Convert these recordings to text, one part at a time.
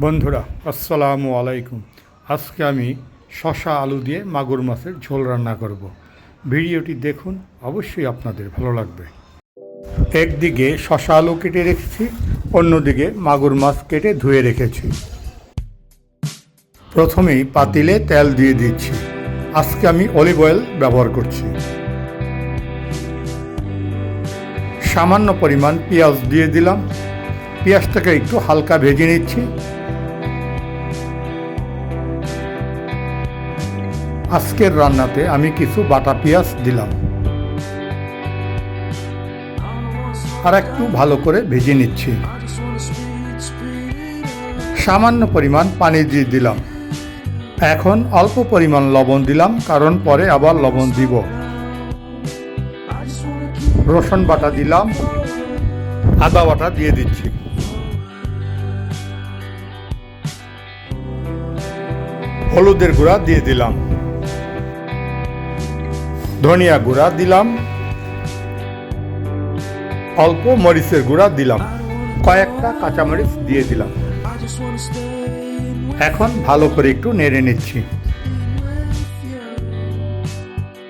বন্ধুরা আসসালামু আলাইকুম। আজকে আমি শসা আলু দিয়ে মাগুর মাছের ঝোল রান্না করব। ভিডিওটি দেখুন, অবশ্যই আপনাদের ভালো লাগবে। একদিকে শসা আলু কেটে রেখেছি, অন্যদিকে মাগুর মাছ কেটে ধুয়ে রেখেছি। প্রথমেই পাতিলে তেল দিয়ে দিচ্ছি। আজকে আমি অলিভ অয়েল ব্যবহার করছি। সামান্য পরিমাণ পেঁয়াজ দিয়ে দিলাম। পেঁয়াজটাকে একটু হালকা ভেজে নিচ্ছি। আজকের রান্নাতে আমি কিছু বাটা পেঁয়াজ দিলাম, আর একটু ভালো করে ভেজে নিচ্ছি। সামান্য পরিমাণ পানি দিয়ে দিলাম। এখন অল্প পরিমাণ লবণ দিলাম, কারণ পরে আবার লবণ দিব। রসুন বাটা দিলাম, আদা বাটা দিয়ে দিচ্ছি। হলুদের গুঁড়া দিয়ে দিলাম, ধনিয়া গুঁড়া দিলাম, অল্প মরিচের গুঁড়া দিলাম, কয়েকটা কাঁচামরিচ দিয়ে দিলাম। এখন ভালো করে একটু নেড়ে নিচ্ছি।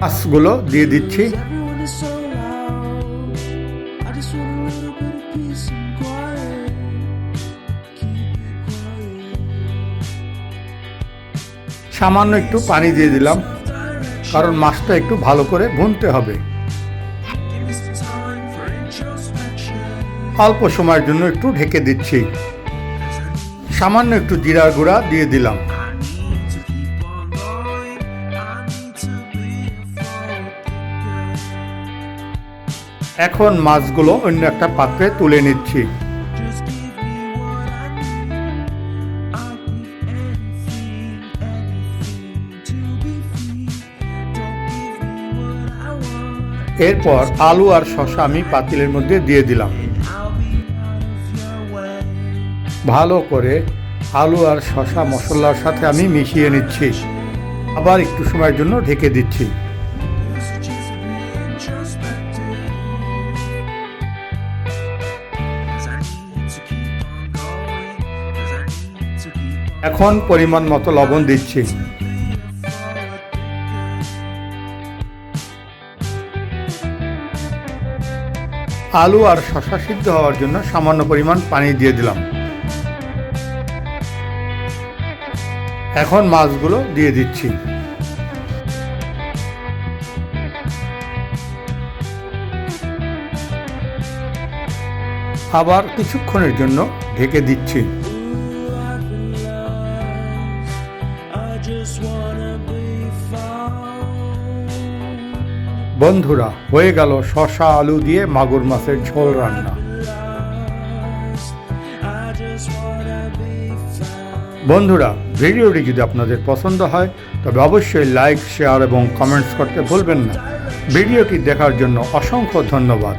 মাছগুলো দিয়ে দিচ্ছি। সামান্য একটু পানি দিয়ে দিলাম, কারণ মাছটা একটু ভালো করে ভুনতে হবে। অল্প সময়ের জন্য একটু ঢেকে দিচ্ছি। সামান্য একটু জিরার গুঁড়া দিয়ে দিলাম। এখন মাছগুলো অন্য একটা পাত্রে তুলে নিচ্ছি। এরপর আলু আর শসা আমি পাতিলের মধ্যে দিয়ে দিলাম। ভালো করে আলু আর শসা মশলার সাথে আমি মিশিয়ে নিচ্ছি। আবার একটু সময়ের জন্য ঢেকে দিচ্ছি। এখন পরিমাণ মতো লবণ দিচ্ছি। আলু আর শসা সিদ্ধ হওয়ার জন্য সামান্য পরিমাণ পানি দিয়ে দিলাম। এখন মাছগুলো দিয়ে দিচ্ছি। আবার কিছুক্ষণের জন্য ঢেকে দিচ্ছি। বন্ধুরা, হয়ে গেল শসা আলু দিয়ে মাগুর মাছের ঝোল রান্না। বন্ধুরা, ভিডিওটি যদি আপনাদের পছন্দ হয় তবে অবশ্যই লাইক, শেয়ার এবং কমেন্টস করতে ভুলবেন না। ভিডিওটি দেখার জন্য অসংখ্য ধন্যবাদ।